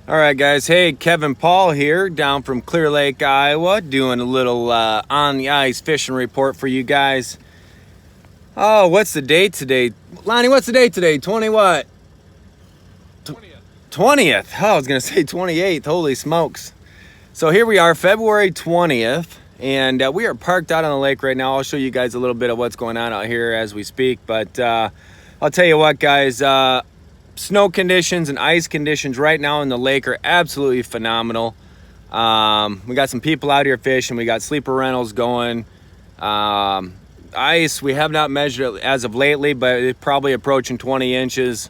All right, guys. Hey, Kevin Paul here, down from Clear Lake, Iowa, doing a little on the ice fishing report for you guys. Oh, what's the date today? Lonnie, what's the date today? 20 what? 20th. Oh, I was going to say 28th. Holy smokes. So here we are, February 20th, and we are parked out on the lake right now. I'll show you guys a little bit of what's going on out here as we speak, but I'll tell you what, guys. Snow conditions and ice conditions right now in the lake are absolutely phenomenal. We got some people out here fishing. We got sleeper rentals going. Ice, we have not measured it as of lately, but it's probably approaching 20 inches.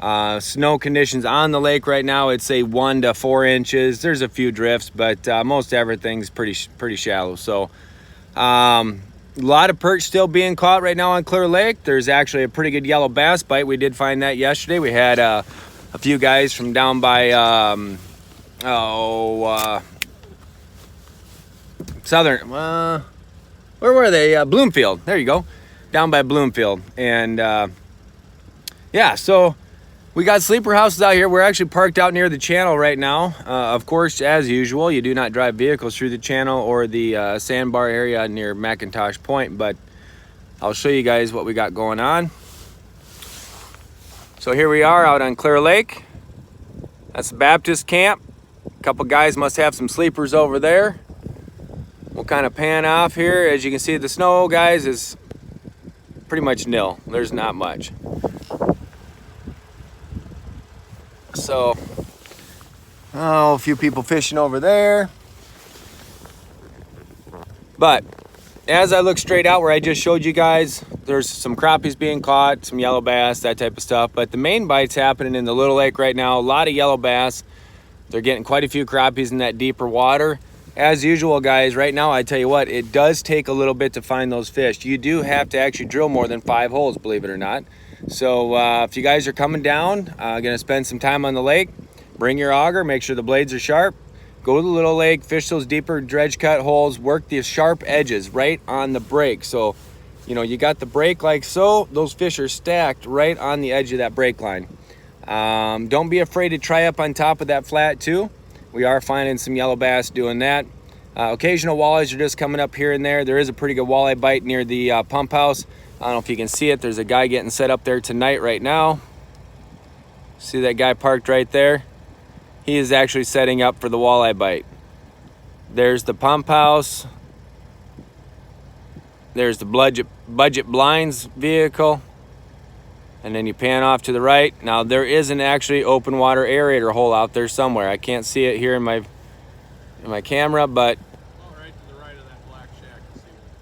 Snow conditions on the lake right now, I'd say 1 to 4 inches. There's a few drifts, but most everything's pretty shallow. So a lot of perch still being caught right now on Clear Lake. There's actually a pretty good yellow bass bite. We did find that yesterday. We had a few guys from down by southern, where were they? Bloomfield. There you go. Down by Bloomfield. And yeah, so we got sleeper houses out here. We're actually parked out near the channel right now. Of course, as usual, you do not drive vehicles through the channel or the sandbar area near McIntosh Point, but I'll show you guys what we got going on. So here we are out on Clear Lake. That's the Baptist camp. A couple guys must have some sleepers over there. We'll kind of pan off here. As you can see, the snow, guys, is pretty much nil. There's not much. So, a few people fishing over there. But as I look straight out where I just showed you guys, there's some crappies being caught, some yellow bass, that type of stuff. But the main bite's happening in the Little Lake right now. A lot of yellow bass. They're getting quite a few crappies in that deeper water. As usual, guys, right now, I tell you what, it does take a little bit to find those fish. You do have to actually drill more than 5 holes, believe it or not. So if you guys are coming down, gonna spend some time on the lake, bring your auger, make sure the blades are sharp, go to the Little Lake, fish those deeper dredge cut holes, work the sharp edges right on the break. So, you know, you got the break like so, those fish are stacked right on the edge of that break line. Don't be afraid to try up on top of that flat too. We are finding some yellow bass doing that. Occasional walleyes are just coming up here and there. There is a pretty good walleye bite near the pump house. I don't know if you can see it. There's a guy getting set up there tonight right now. See that guy parked right there? He is actually setting up for the walleye bite. There's the pump house. There's the budget blinds vehicle. And then you pan off to the right. Now there is an actually open water aerator hole out there somewhere. I can't see it here in my camera, but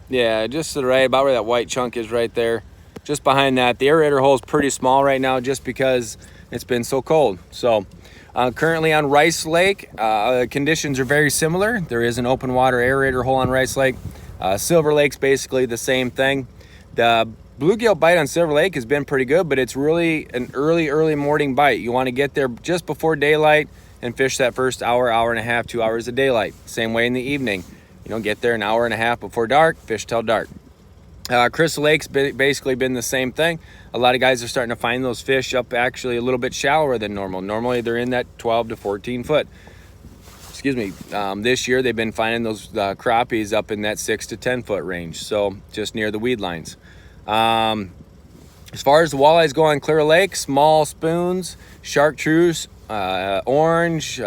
yeah, just to the right, about where that white chunk is right there. Just behind that. The aerator hole is pretty small right now just because it's been so cold. So currently on Rice Lake, conditions are very similar. There is an open water aerator hole on Rice Lake. Silver Lake's basically the same thing. The bluegill bite on Silver Lake has been pretty good, but it's really an early morning bite. You want to get there just before daylight and fish that first hour and a half, 2 hours of daylight. Same way in the evening. You know, get there an hour and a half before dark, fish till dark. Crystal Lake's basically been the same thing. A lot of guys are starting to find those fish up actually a little bit shallower than normal. Normally they're in that 12 to 14 foot. Excuse me. This year they've been finding those crappies up in that 6 to 10 foot range. So just near the weed lines. As far as the walleyes go on Clear Lake, small spoons, chartreuse, orange,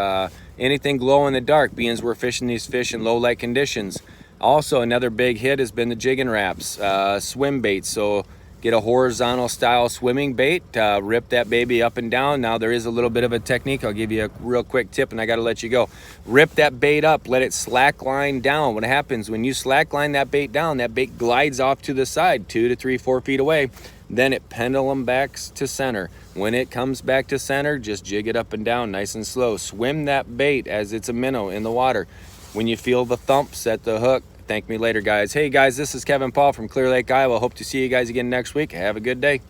anything glow in the dark, being as we're fishing these fish in low light conditions. Also, another big hit has been the jigging wraps, swim baits. So get a horizontal style swimming bait, rip that baby up and down. Now there is a little bit of a technique. I'll give you a real quick tip and I got to let you go. Rip that bait up, let it slack line down. What happens when you slack line that bait down, that bait glides off to the side 2 to 3, 4 feet away. Then it pendulum backs to center. When it comes back to center, just jig it up and down nice and slow. Swim that bait as it's a minnow in the water. When you feel the thump, set the hook. Thank me later, guys. Hey, guys, this is Kevin Paul from Clear Lake, Iowa. Hope to see you guys again next week. Have a good day.